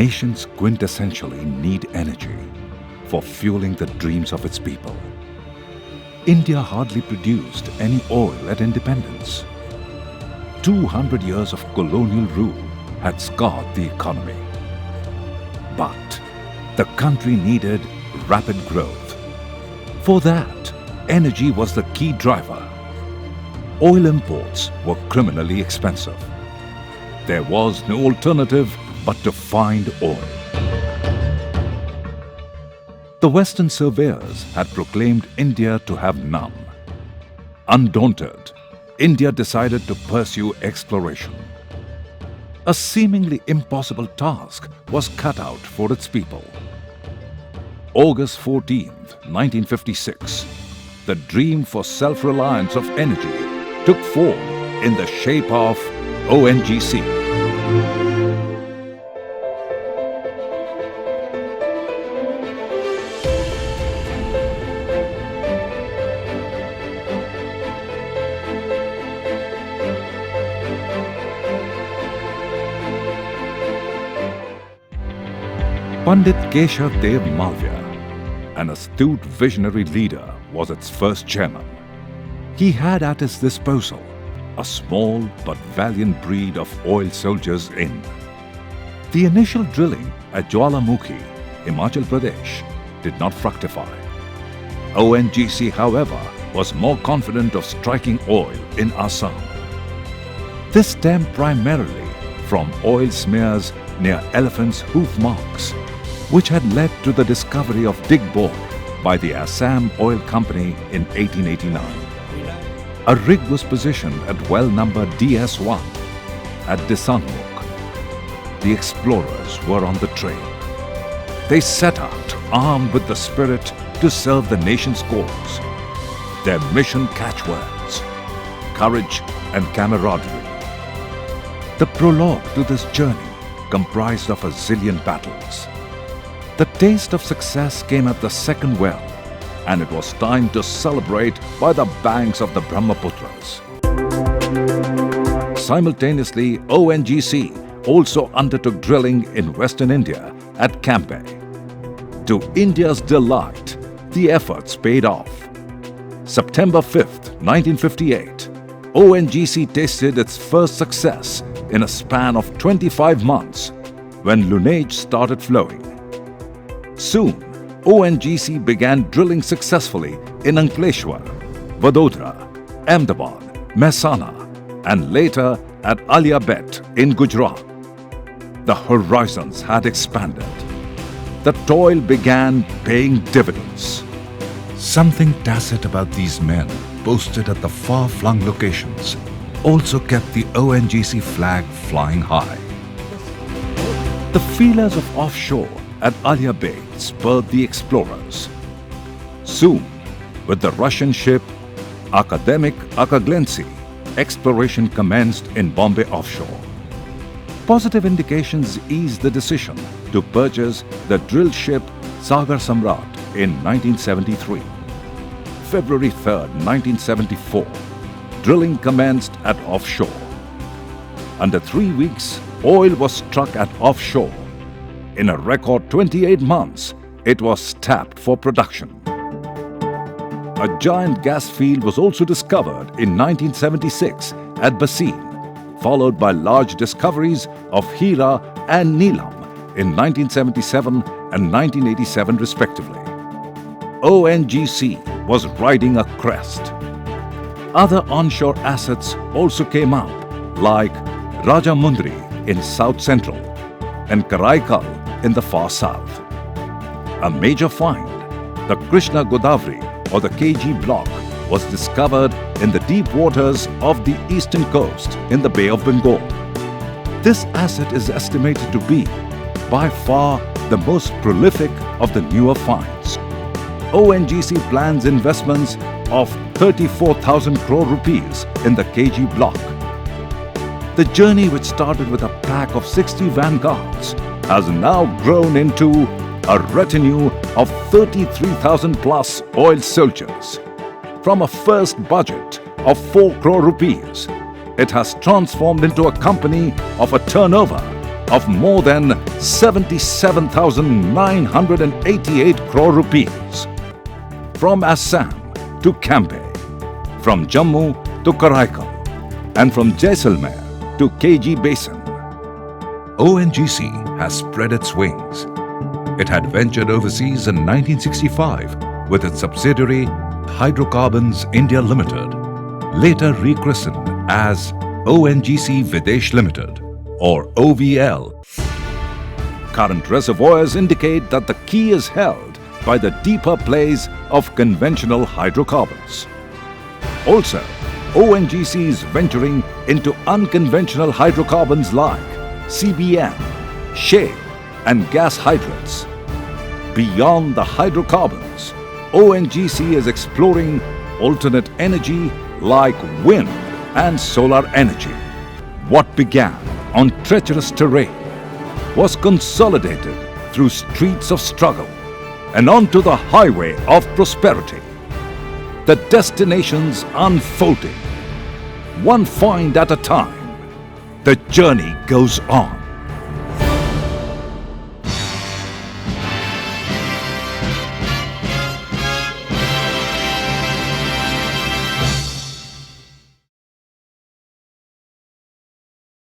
Nations quintessentially need energy for fueling the dreams of its people. India hardly produced any oil at independence. 200 years of colonial rule had scarred the economy. But the country needed rapid growth. For that, energy was the key driver. Oil imports were criminally expensive. There was no alternative but to find oil. The Western surveyors had proclaimed India to have none. Undaunted, India decided to pursue exploration. A seemingly impossible task was cut out for its people. August 14, 1956, the dream for self-reliance of energy took form in the shape of ONGC. Pandit Keshav Dev Malviya, an astute visionary leader, was its first chairman. He had at his disposal a small but valiant breed of oil soldiers in. The initial drilling at Jwalamukhi, Himachal Pradesh, did not fructify. ONGC, however, was more confident of striking oil in Assam. This stemmed primarily from oil smears near elephants' hoof marks, which had led to the discovery of Digboi by the Assam Oil Company in 1889. A rig was positioned at well number DS1 at Disangmukh. The explorers were on the trail. They set out armed with the spirit to serve the nation's cause. Their mission catchwords: courage and camaraderie. The prologue to this journey comprised of a zillion battles. The taste of success came at the second well, and it was time to celebrate by the banks of the Brahmaputras. Simultaneously, ONGC also undertook drilling in Western India at Campe. To India's delight, the efforts paid off. September 5th, 1958, ONGC tasted its first success in a span of 25 months when Lunage started flowing. Soon, ONGC began drilling successfully in Ankleshwar, Vadodara, Ahmedabad, Mehsana, and later at Aliabet in Gujarat. The horizons had expanded. The toil began paying dividends. Something tacit about these men posted at the far-flung locations also kept the ONGC flag flying high. The feelers of offshore at Aliabet spurred the explorers. Soon, with the Russian ship Akademik Akaglentsy, exploration commenced in Bombay offshore. Positive indications eased the decision to purchase the drill ship Sagar Samrat in 1973. February 3, 1974, drilling commenced at offshore. Under 3 weeks, oil was struck at offshore. In a record 28 months, it was tapped for production. A giant gas field was also discovered in 1976 at Bassein, followed by large discoveries of Hira and Neelam in 1977 and 1987 respectively. ONGC was riding a crest. Other onshore assets also came up, like Rajamundry in South Central and Karaikal in the far south. A major find, the Krishna Godavari or the KG block, was discovered in the deep waters of the eastern coast in the Bay of Bengal. This asset is estimated to be by far the most prolific of the newer finds. ONGC plans investments of 34,000 crore rupees in the KG block. The journey, which started with a pack of 60 vanguards, has now grown into a retinue of 33,000 plus oil soldiers. From a first budget of 4 crore rupees, it has transformed into a company of a turnover of more than 77,988 crore rupees. From Assam to Campe, from Jammu to Karaikal, and from Jaisalmer to KG Basin. ONGC has spread its wings. It had ventured overseas in 1965 with its subsidiary Hydrocarbons India Limited, later rechristened as ONGC Videsh Limited or OVL. Current reservoirs indicate that the key is held by the deeper plays of conventional hydrocarbons. Also, ONGC is venturing into unconventional hydrocarbons like CBN, shale and gas hydrates. Beyond the hydrocarbons, ONGC is exploring alternate energy like wind and solar energy. What began on treacherous terrain was consolidated through streets of struggle and onto the highway of prosperity. The destinations unfolding, one find at a time. The journey goes on.